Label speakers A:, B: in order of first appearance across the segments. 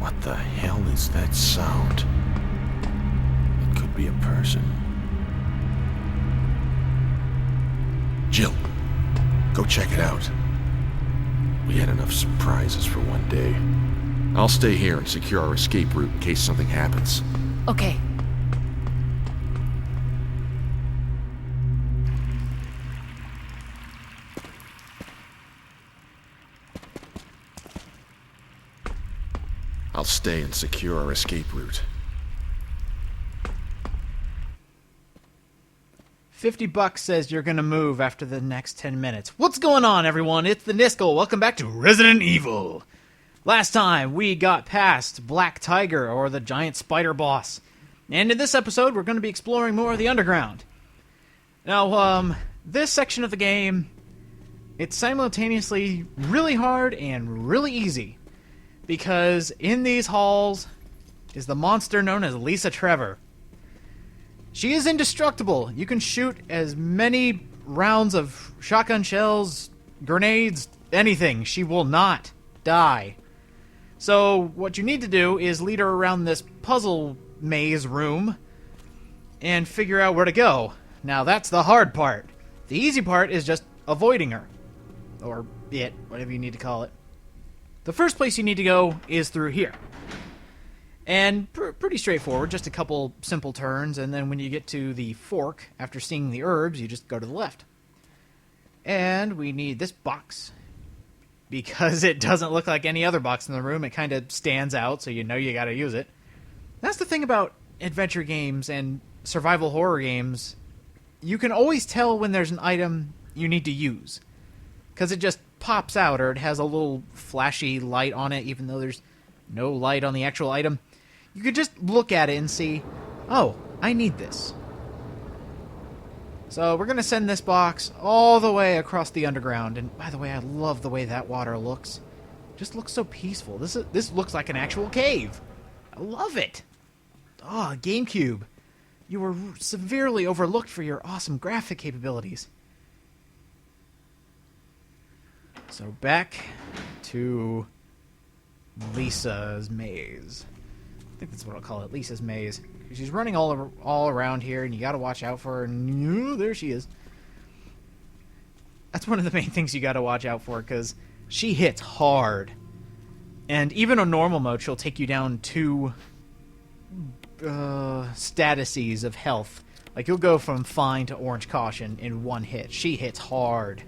A: What the hell is that sound? It could be a person. Jill, go check it out. We had enough surprises for one day. I'll stay here and secure our escape route in case something happens.
B: Okay.
A: I'll stay and secure our escape route.
B: $50 says you're gonna move after the next 10 minutes. What's going on, everyone? It's the Niskel. Welcome back to Resident Evil. Last time, we got past Black Tiger, or the giant spider boss. And in this episode, we're going to be exploring more of the underground. Now, this section of the game, it's simultaneously really hard and really easy. Because in these halls is the monster known as Lisa Trevor. She is indestructible. You can shoot as many rounds of shotgun shells, grenades, anything. She will not die. So what you need to do is lead her around this puzzle maze room and figure out where to go. Now that's the hard part. The easy part is just avoiding her. Or it, whatever you need to call it. The first place you need to go is through here. And pretty straightforward, just a couple simple turns, and then when you get to the fork, after seeing the herbs, you just go to the left. And we need this box. Because it doesn't look like any other box in the room, it kind of stands out, so you know you gotta use it. That's the thing about adventure games and survival horror games. You can always tell when there's an item you need to use. Because it just pops out, or it has a little flashy light on it, even though there's no light on the actual item. You could just look at it and see, oh, I need this. So we're going to send this box all the way across the underground. And by the way, I love the way that water looks. It just looks so peaceful. This looks like an actual cave. I love it. Oh, GameCube. You were severely overlooked for your awesome graphic capabilities. So back to Lisa's maze. I think that's what I'll call it, Lisa's maze. She's running all around here, and you gotta watch out for her. And there she is. That's one of the main things you gotta watch out for, because she hits hard. And even on normal mode, she'll take you down 2 statuses of health. Like, you'll go from fine to orange caution in one hit. She hits hard.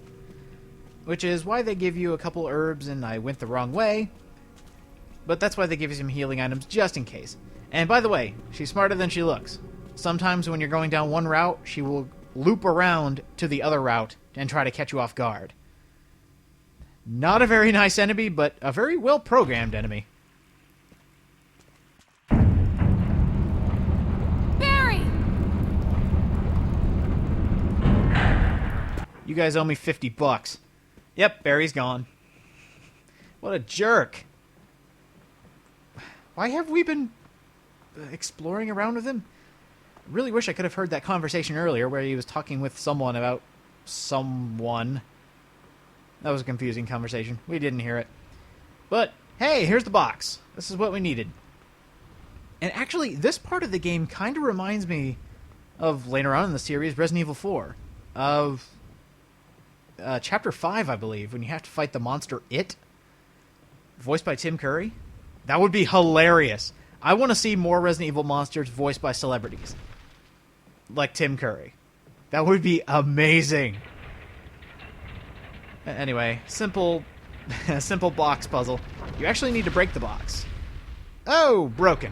B: Which is why they give you a couple herbs, and I went the wrong way. But that's why they give you some healing items, just in case. And by the way, she's smarter than she looks. Sometimes when you're going down one route, she will loop around to the other route and try to catch you off guard. Not a very nice enemy, but a very well-programmed enemy.
C: Barry!
B: You guys owe me $50. Yep, Barry's gone. What a jerk. Why have we been exploring around with him? I really wish I could have heard that conversation earlier where he was talking with someone about someone. That was a confusing conversation. We didn't hear it. But, hey, here's the box. This is what we needed. And actually, this part of the game kind of reminds me of later on in the series, Resident Evil 4. Of Chapter 5, I believe, when you have to fight the monster It. Voiced by Tim Curry. That would be hilarious. I want to see more Resident Evil monsters voiced by celebrities. Like Tim Curry. That would be amazing. Anyway, simple box puzzle. You actually need to break the box. Oh, broken.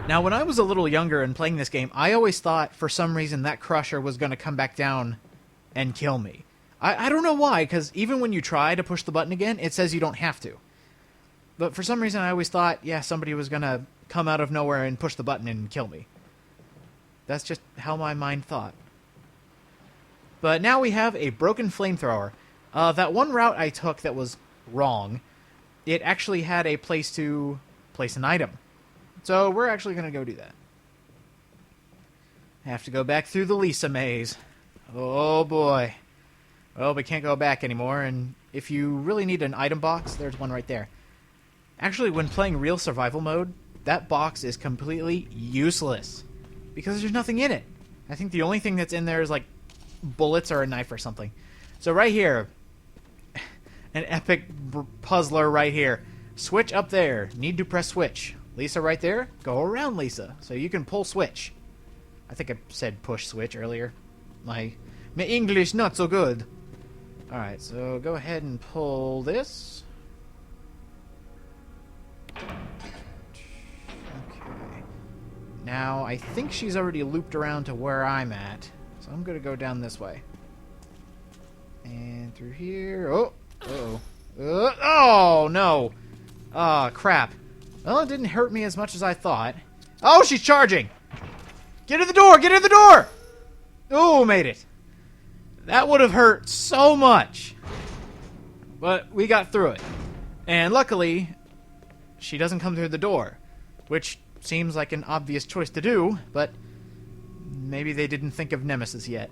B: Now, when I was a little younger and playing this game, I always thought, for some reason, that crusher was going to come back down and kill me. I don't know why, because even when you try to push the button again, it says you don't have to. But for some reason, I always thought, yeah, somebody was going to come out of nowhere and push the button and kill me. That's just how my mind thought. But now we have a broken flamethrower. That one route I took that was wrong, it actually had a place to place an item. So we're actually going to go do that. Have to go back through the Lisa maze. Oh boy. Well, we can't go back anymore, and if you really need an item box, there's one right there. Actually, when playing real survival mode, that box is completely useless because there's nothing in it. I think the only thing that's in there is like bullets or a knife or something. So right here, an epic puzzler right here. Switch up there. Need to press switch. Lisa right there. Go around Lisa. So you can pull switch. I think I said push switch earlier. My English not so good. Alright, so go ahead and pull this. Okay. Now, I think she's already looped around to where I'm at. So I'm going to go down this way. And through here. Oh! Uh-oh. Oh, no! Oh, crap. Well, it didn't hurt me as much as I thought. Oh, she's charging! Get in the door! Get in the door! Oh, made it. That would have hurt so much. But we got through it. And luckily, she doesn't come through the door. Which seems like an obvious choice to do, but maybe they didn't think of Nemesis yet.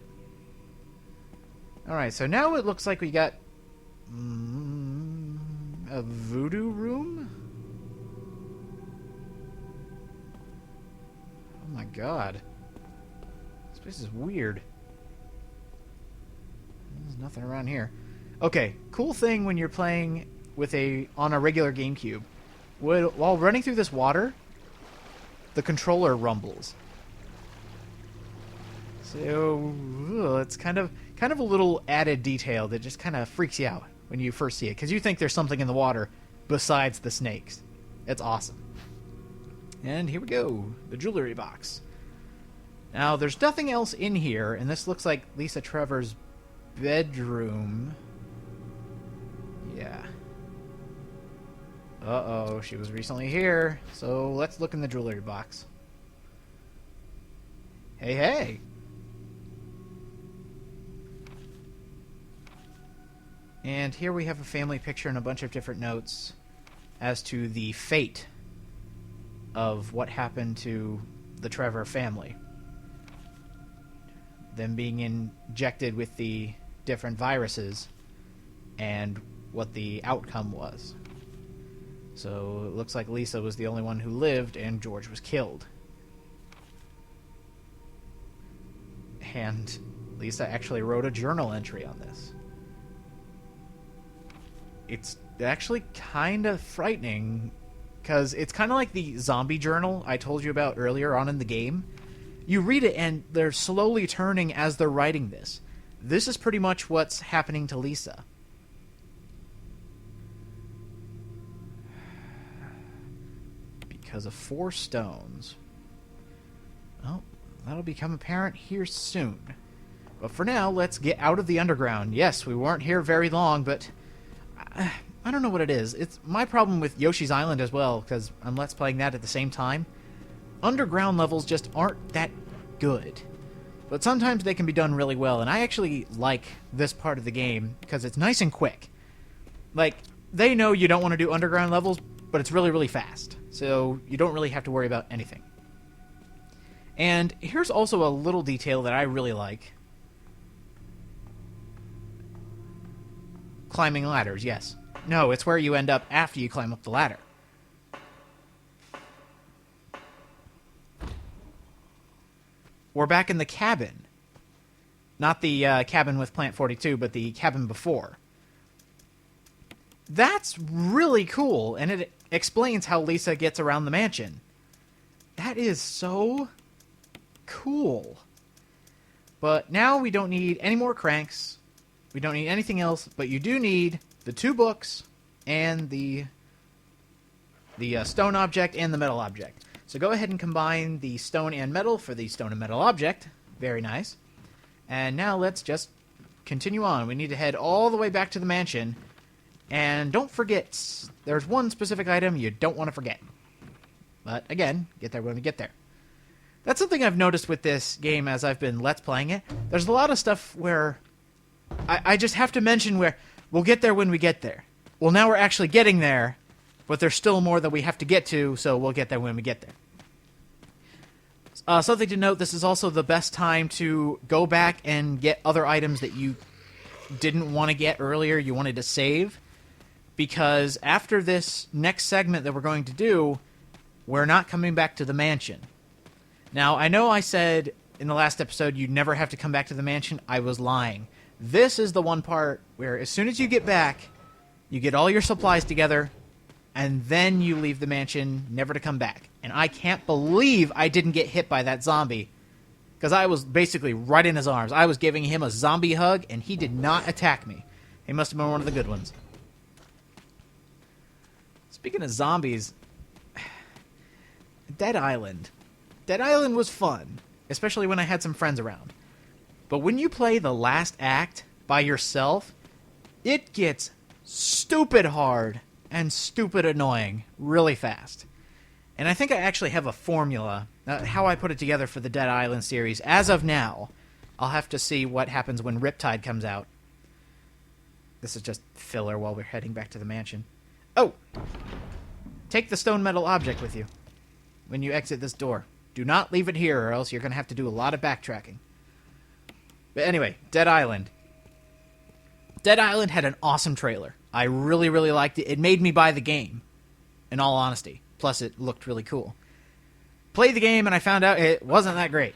B: Alright, so now it looks like we got a voodoo room? Oh my god. This place is weird. There's nothing around here. Okay, cool thing when you're playing with on a regular GameCube. While running through this water, the controller rumbles. So it's kind of a little added detail that just kind of freaks you out when you first see it, because you think there's something in the water besides the snakes. It's awesome. And here we go, the jewelry box. Now, there's nothing else in here, and this looks like Lisa Trevor's bedroom. Yeah. Uh-oh, she was recently here, so let's look in the jewelry box. Hey, hey! And here we have a family picture and a bunch of different notes as to the fate of what happened to the Trevor family. Them being injected with the different viruses and what the outcome was. So it looks like Lisa was the only one who lived and George was killed. And Lisa actually wrote a journal entry on this. It's actually kind of frightening, because it's kind of like the zombie journal I told you about earlier on in the game. You read it and they're slowly turning as they're writing this. This is pretty much what's happening to Lisa. Because of 4 stones. Oh, that'll become apparent here soon. But for now, let's get out of the underground. Yes, we weren't here very long, but I don't know what it is. It's my problem with Yoshi's Island as well, because I'm Let's Playing that at the same time. Underground levels just aren't that good. But sometimes they can be done really well, and I actually like this part of the game, because it's nice and quick. Like, they know you don't want to do underground levels, but it's really, really fast. So you don't really have to worry about anything. And here's also a little detail that I really like. Climbing ladders, yes. No, it's where you end up after you climb up the ladder. We're back in the cabin. Not the cabin with Plant 42, but the cabin before. That's really cool, and it explains how Lisa gets around the mansion. That is so cool. But now we don't need any more cranks. We don't need anything else, but you do need the 2 books and the stone object and the metal object. So go ahead and combine the stone and metal for the stone and metal object. Very nice. And now let's just continue on. We need to head all the way back to the mansion. And don't forget, there's one specific item you don't want to forget. But again, get there when we get there. That's something I've noticed with this game as I've been Let's Playing it. There's a lot of stuff where I just have to mention where we'll get there when we get there. Well, now we're actually getting there, but there's still more that we have to get to, so we'll get there when we get there. Something to note, this is also the best time to go back and get other items that you didn't want to get earlier, you wanted to save. because after this next segment that we're going to do, we're not coming back to the mansion. Now, I know I said in the last episode you'd never have to come back to the mansion. I was lying. This is the one part where as soon as you get back, you get all your supplies together, and then you leave the mansion, never to come back. And I can't believe I didn't get hit by that zombie, because I was basically right in his arms. I was giving him a zombie hug, and he did not attack me. He must have been one of the good ones. Speaking of zombies, Dead Island. Dead Island was fun, especially when I had some friends around. But when you play the last act by yourself, it gets stupid hard and stupid annoying really fast. And I think I actually have a formula, how I put it together for the Dead Island series. As of now, I'll have to see what happens when Riptide comes out. This is just filler while we're heading back to the mansion. Oh! Take the stone metal object with you when you exit this door. Do not leave it here, or else you're going to have to do a lot of backtracking. But anyway, Dead Island. Dead Island had an awesome trailer. I really, really liked it. It made me buy the game, in all honesty. Plus, it looked really cool. Played the game, and I found out it wasn't that great.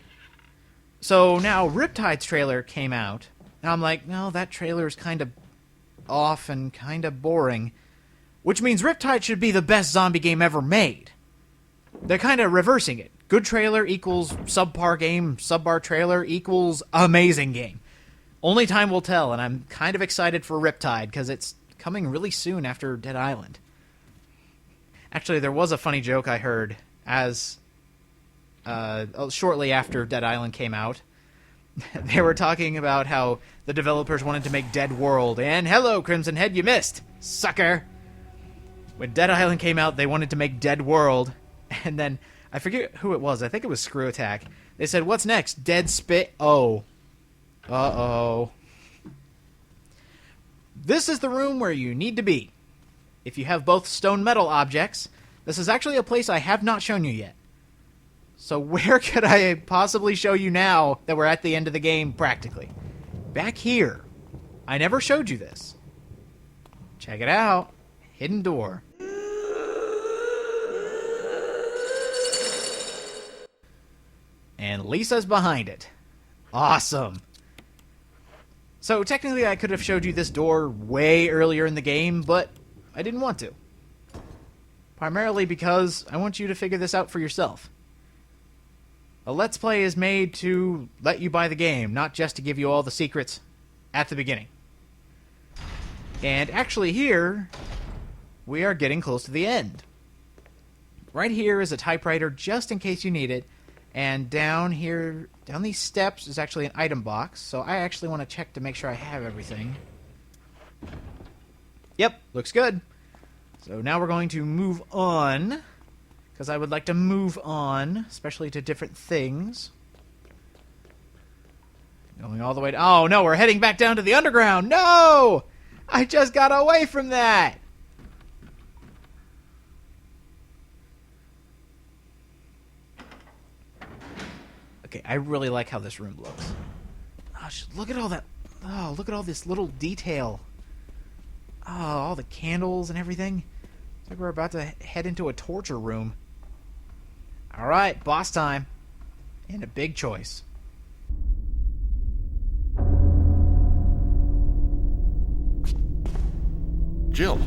B: So now Riptide's trailer came out, and I'm like, no, that trailer is kind of off and kind of boring, which means Riptide should be the best zombie game ever made. They're kind of reversing it. Good trailer equals subpar game, subpar trailer equals amazing game. Only time will tell, and I'm kind of excited for Riptide, because it's coming really soon after Dead Island. Actually, there was a funny joke I heard as shortly after Dead Island came out. They were talking about how the developers wanted to make Dead World, and hello, Crimson Head, you missed, sucker! When Dead Island came out, they wanted to make Dead World, and then, I forget who it was, I think it was Screw Attack. They said, what's next? Dead Spit? Oh. Uh-oh. This is the room where you need to be. If you have both stone metal objects, this is actually a place I have not shown you yet. So where could I possibly show you now that we're at the end of the game, practically? Back here. I never showed you this. Check it out. Hidden door. And Lisa's behind it. Awesome. So technically I could have showed you this door way earlier in the game, but I didn't want to. Primarily because I want you to figure this out for yourself. A Let's Play is made to let you buy the game, not just to give you all the secrets at the beginning. And actually here, we are getting close to the end. Right here is a typewriter just in case you need it. And down here, down these steps is actually an item box. So I actually want to check to make sure I have everything. Yep, looks good. So now we're going to move on, because I would like to move on, especially to different things. Going all the way to... Oh, no, we're heading back down to the underground. No! I just got away from that. Okay, I really like how this room looks. Oh, look at all that... Oh, look at all this little detail. Oh, all the candles and everything. It's like we're about to head into a torture room. Alright, boss time. And a big choice.
A: Jill,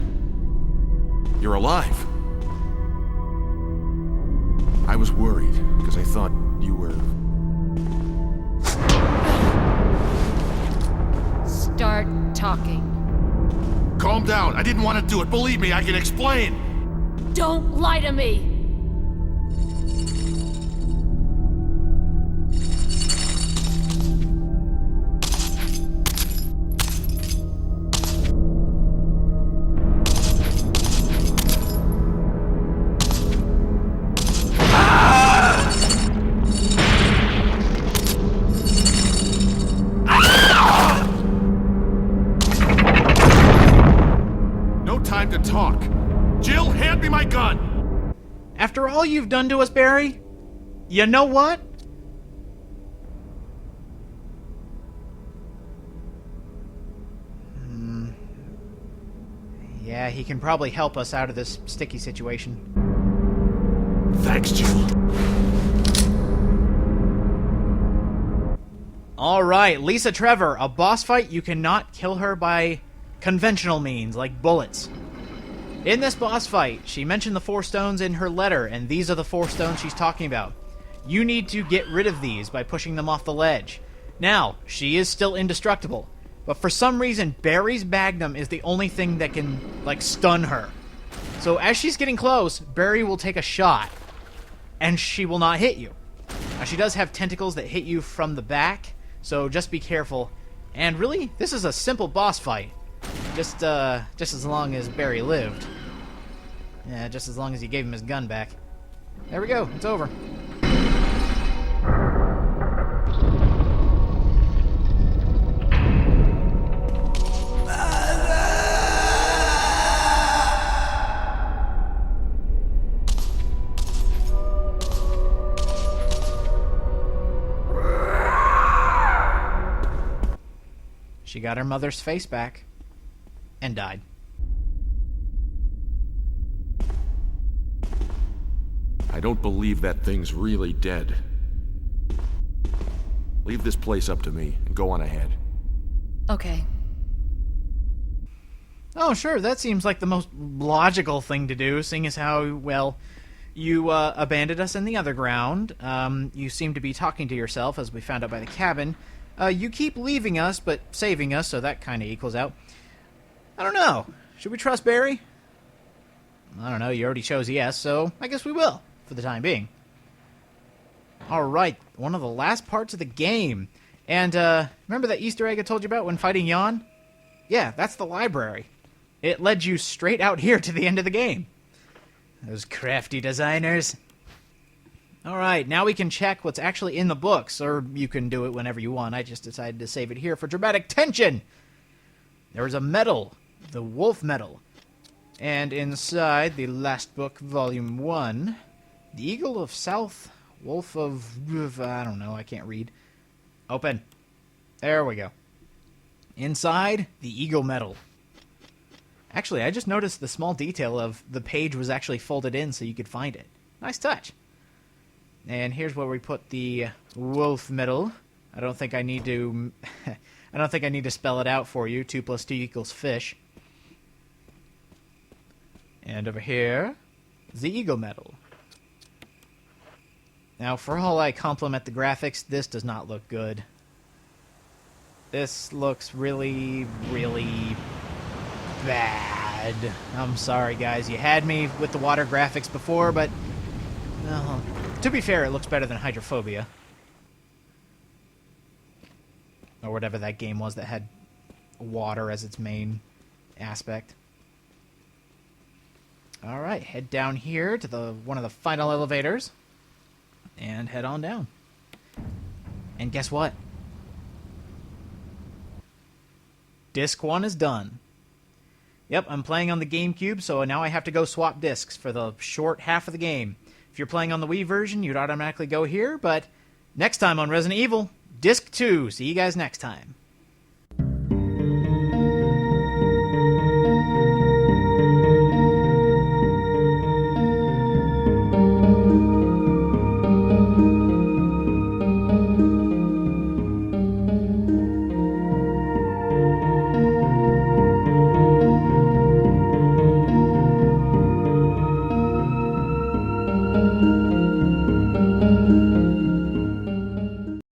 A: you're alive. I was worried, because I thought you were...
C: Start talking.
A: Calm down. I didn't want to do it. Believe me, I can explain.
C: Don't lie to me!
A: To talk. Jill, hand me my gun!
B: After all you've done to us, Barry, you know what? Yeah, he can probably help us out of this sticky situation.
A: Thanks, Jill.
B: Alright, Lisa Trevor, a boss fight, you cannot kill her by conventional means, like bullets. In this boss fight, she mentioned the 4 stones in her letter, and these are the 4 stones she's talking about. You need to get rid of these by pushing them off the ledge. Now, she is still indestructible, but for some reason, Barry's Magnum is the only thing that can, like, stun her. So as she's getting close, Barry will take a shot, and she will not hit you. Now, she does have tentacles that hit you from the back, so just be careful. And really, this is a simple boss fight. Just as long as Barry lived. Yeah, just as long as you gave him his gun back. There we go, it's over. She got her mother's face back. And died.
A: I don't believe that thing's really dead. Leave this place up to me and go on ahead.
C: Okay.
B: Oh, sure, that seems like the most logical thing to do, seeing as how, well, you abandoned us in the other ground. You seem to be talking to yourself, as we found out by the cabin. You keep leaving us, but saving us, so that kind of equals out. I don't know. Should we trust Barry? I don't know, you already chose yes, so I guess we will, for the time being. Alright, one of the last parts of the game. And, remember that Easter egg I told you about when fighting Jan? Yeah, that's the library. It led you straight out here to the end of the game. Those crafty designers. Alright, now we can check what's actually in the books, or you can do it whenever you want. I just decided to save it here for dramatic tension. There is a medal, the Wolf Medal. And inside the last book, Volume 1, the Eagle of South, Wolf of... I don't know, I can't read. Open. There we go. Inside, the Eagle Medal. Actually, I just noticed the small detail of the page was actually folded in so you could find it. Nice touch. And here's where we put the Wolf Medal. I don't think I need to... I don't think I need to spell it out for you. 2 + 2 equals fish. And over here, the Eagle Medal. Now, for all I compliment the graphics, this does not look good. This looks really, really bad. I'm sorry, guys. You had me with the water graphics before, but... to be fair, it looks better than Hydrophobia. Or whatever that game was that had water as its main aspect. Alright, head down here to one of the final elevators. And head on down. And guess what? Disc 1 is done. Yep, I'm playing on the GameCube, so now I have to go swap discs for the short half of the game. If you're playing on the Wii version, you'd automatically go here, but next time on Resident Evil, Disc 2. See you guys next time.